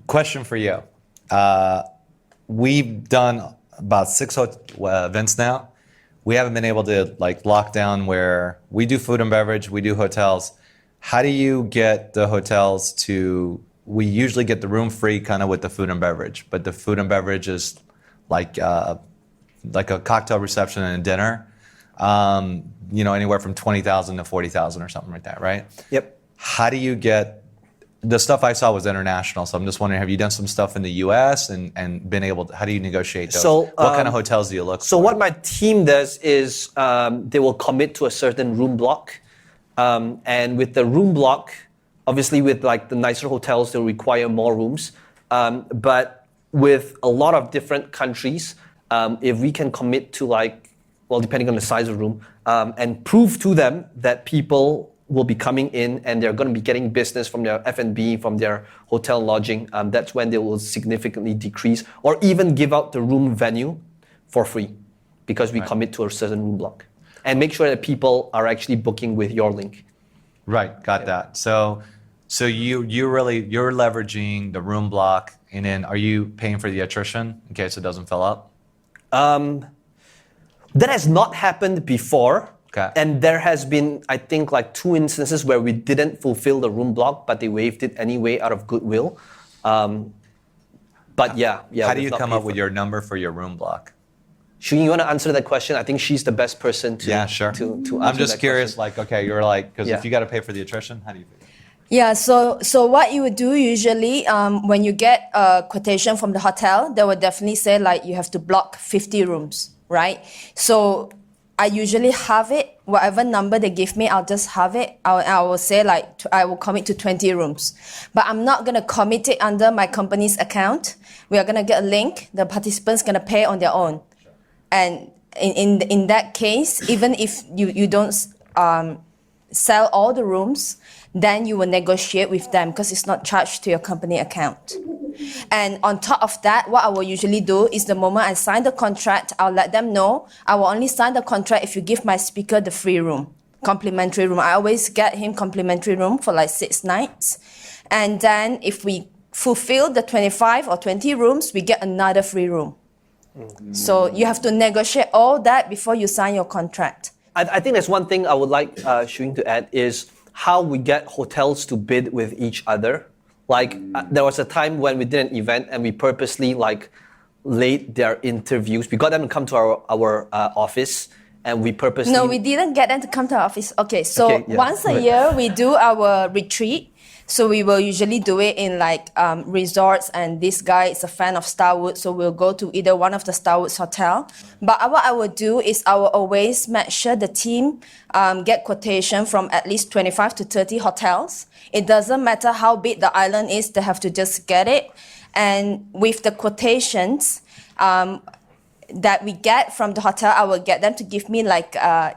Question for you. We've done about 6 events now. We haven't been able to lock down where we do food and beverage, we do hotels. How do you get the hotels to, we usually get the room free kind of with the food and beverage, but the food and beverage is like a cocktail reception and a dinner, anywhere from 20,000 to 40,000 or something like that, right? Yep. How do you get, the stuff I saw was international, so I'm just wondering, have you done some stuff in the US and been able to, how do you negotiate those? So, what kind of hotels do you look for? So what my team does is they will commit to a certain room block. And with the room block, obviously with the nicer hotels, they'll require more rooms. But with a lot of different countries, if we can commit to depending on the size of the room, and prove to them that people will be coming in and they're going to be getting business from their F&B, from their hotel lodging, that's when they will significantly decrease or even give out the room venue for free because we commit to a certain room block. And make sure that people are actually booking with your link. Right, got that. So you're leveraging the room block, and then are you paying for the attrition in case it doesn't fill up? That has not happened before. Okay. And there has been, I think, 2 instances where we didn't fulfill the room block, but they waived it anyway out of goodwill. But yeah. How do you come up with your number for your room block? Shun, you want to answer that question? I think she's the best person to. Yeah, sure. To answer I'm just that curious, question. because if you got to pay for the attrition, how do you figure? Yeah, so what you would do usually when you get a quotation from the hotel, they will definitely say you have to block 50 rooms, right? So I usually have it, whatever number they give me, I'll just have it. I will say I will commit to 20 rooms. But I'm not going to commit it under my company's account. We are going to get a link. The participants going to pay on their own. Sure. And in that case, even if you don't sell all the rooms, then you will negotiate with them because it's not charged to your company account. And on top of that, what I will usually do is the moment I sign the contract, I'll let them know I will only sign the contract if you give my speaker the free room, complimentary room. I always get him complimentary room for 6 nights. And then if we fulfill the 25 or 20 rooms, we get another free room. Mm-hmm. So you have to negotiate all that before you sign your contract. I think there's one thing I would like Shun to add is how we get hotels to bid with each other. There was a time when we did an event and we purposely laid their interviews. We got them to come to our office and we purposely... No, we didn't get them to come to our office. Okay, so once a year we do our retreat. So we will usually do it in resorts, and this guy is a fan of Starwood, so we'll go to either one of the Starwoods hotel. But what I will do is I will always make sure the team get quotation from at least 25 to 30 hotels. It doesn't matter how big the island is, they have to just get it. And with the quotations that we get from the hotel, I will get them to give me a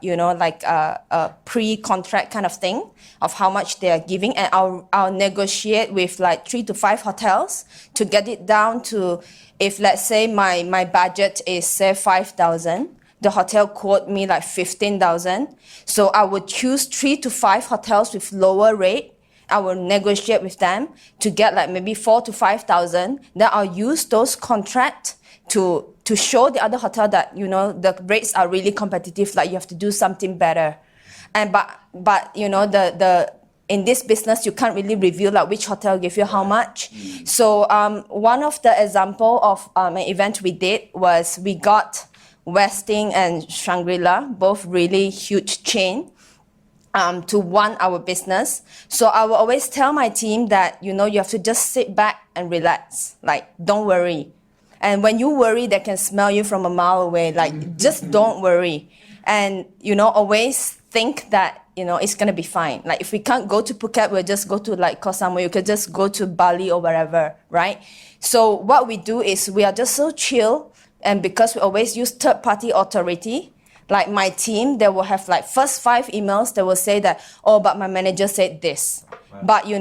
pre-contract kind of thing of how much they are giving, and I'll negotiate with 3 to 5 hotels to get it down to, if let's say my budget is say 5,000, the hotel quote me 15,000. So I would choose 3 to 5 hotels with lower rate. I will negotiate with them to get maybe 4 to 5,000. Then I'll use those contracts to show the other hotel that the rates are really competitive. You have to do something better, and but in this business you can't really reveal which hotel give you how much. So one of the example of an event we did was we got Westin and Shangri-La, both really huge chain, to run our business. So I will always tell my team that you have to just sit back and relax, don't worry. And when you worry, they can smell you from a mile away. Just don't worry. And, always think that, it's going to be fine. If we can't go to Phuket, we'll just go to Koh Samui. You could just go to Bali or wherever, right? So what we do is we are just so chill. And because we always use third-party authority, my team, they will have first 5 emails, they will say that, oh, but my manager said this. Right. But you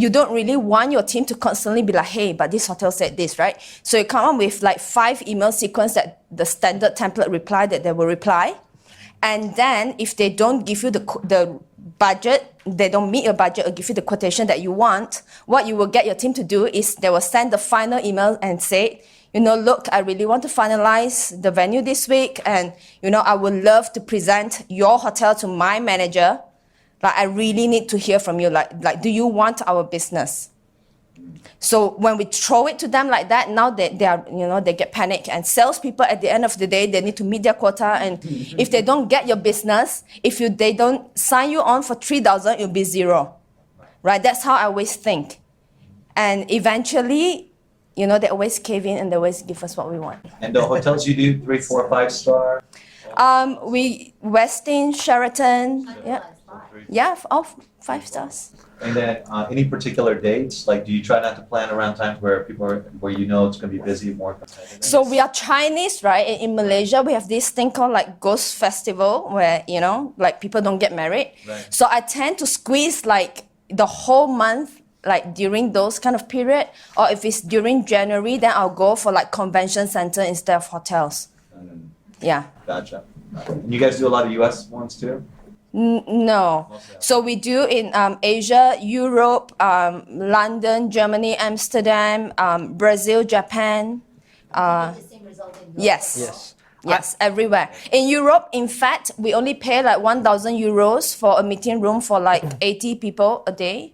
don't really want your team to constantly be hey, but this hotel said this, right? So you come up with 5 email sequence that the standard template reply that they will reply. And then if they don't give you the budget, they don't meet your budget or give you the quotation that you want, what you will get your team to do is they will send the final email and say, look, I really want to finalize the venue this week, and I would love to present your hotel to my manager. Like, I really need to hear from you. Like, do you want our business? So when we throw it to them like that, now they are, they get panicked. And salespeople, at the end of the day, they need to meet their quota. And if they don't get your business, they don't sign you on for 3,000, it'll be zero, right? That's how I always think. And eventually, they always cave in and they always give us what we want. And the hotels you do, 3, 4, 5-star? Westin, Sheraton, yeah, all 5 stars. And then any particular dates? Like, do you try not to plan around times where it's going to be busy, more competitive? So we are Chinese, right? In Malaysia, we have this thing called like Ghost Festival where, like people don't get married. Right. So I tend to squeeze like the whole month, like during those kind of period. Or if it's during January, then I'll go for like convention center instead of hotels. Yeah. Gotcha. And you guys do a lot of US ones too? No. So we do in Asia, Europe, London, Germany, Amsterdam, Brazil, Japan. Yes. Yes, everywhere. In Europe, in fact, we only pay like 1,000 euros for a meeting room for like 80 people a day.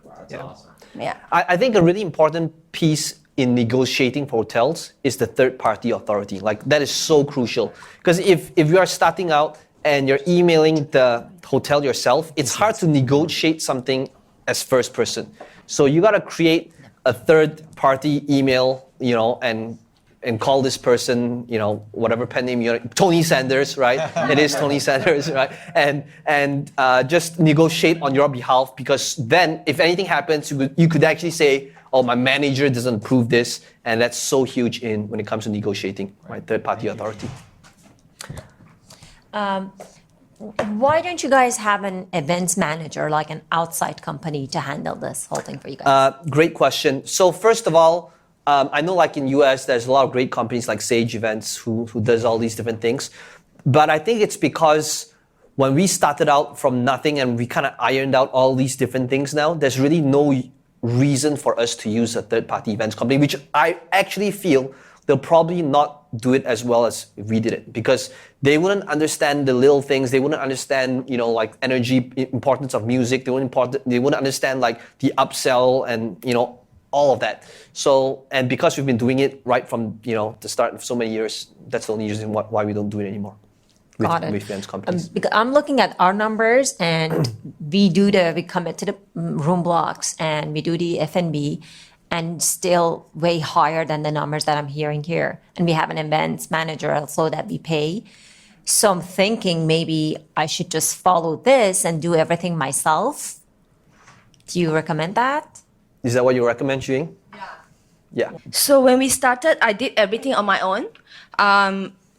That's awesome. Yeah. I think a really important piece in negotiating for hotels is the third-party authority. Like, that is so crucial. Because if you are starting out and you're emailing the hotel yourself, it's hard to negotiate something as first person. So you got to create a third-party email, and call this person, whatever pen name Tony Sanders, right? It is Tony Sanders, right? And just negotiate on your behalf, because then if anything happens, you could actually say, oh, my manager doesn't approve this, and that's so huge when it comes to negotiating, right? Third-party authority. Why don't you guys have an events manager, like an outside company, to handle this whole thing for you guys? Great question. So first of all, I know like in US, there's a lot of great companies like Sage Events who does all these different things. But I think it's because when we started out from nothing and we kind of ironed out all these different things now, there's really no reason for us to use a third-party events company, which I actually feel they'll probably not do it as well as we did it, because they wouldn't understand the little things. They wouldn't understand, like energy, importance of music. They wouldn't understand like the upsell and, all of that. So, and because we've been doing it right from, the start of so many years, that's the only reason why we don't do it anymore. Got it. With events companies. Because I'm looking at our numbers, and we commit to the room blocks, and we do the F&B, and still way higher than the numbers that I'm hearing here. And we have an events manager also that we pay. So I'm thinking maybe I should just follow this and do everything myself. Do you recommend that? Is that what you recommend, Xueying? Yeah. So when we started, I did everything on my own.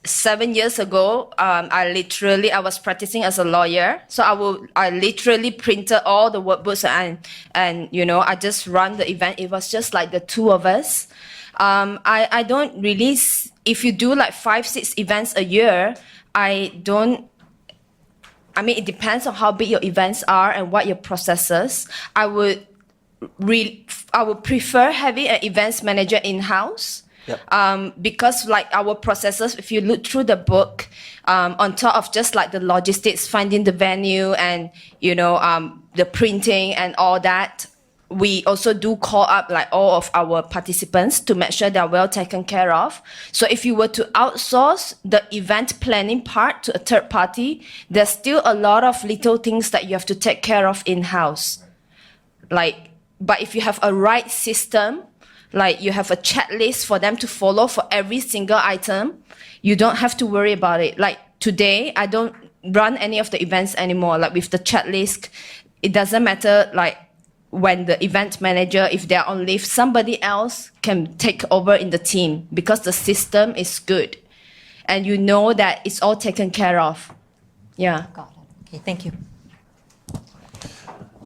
7 years ago, I was practicing as a lawyer. So I literally printed all the workbooks and I just run the event. It was just like the two of us. I don't really, if you do like 5-6 events a year, it depends on how big your events are and what your processes. I would prefer having an events manager in-house. Yep. Because like our processes, if you look through the book, on top of just like the logistics, finding the venue and, the printing and all that, we also do call up like all of our participants to make sure they're well taken care of. So if you were to outsource the event planning part to a third party, there's still a lot of little things that you have to take care of in-house. But if you have a right system, like you have a checklist for them to follow for every single item, you don't have to worry about it. Like today, I don't run any of the events anymore. Like with the checklist, it doesn't matter like when the event manager, if they're on leave, somebody else can take over in the team because the system is good. And you know that it's all taken care of. Yeah. Got it. Okay, thank you.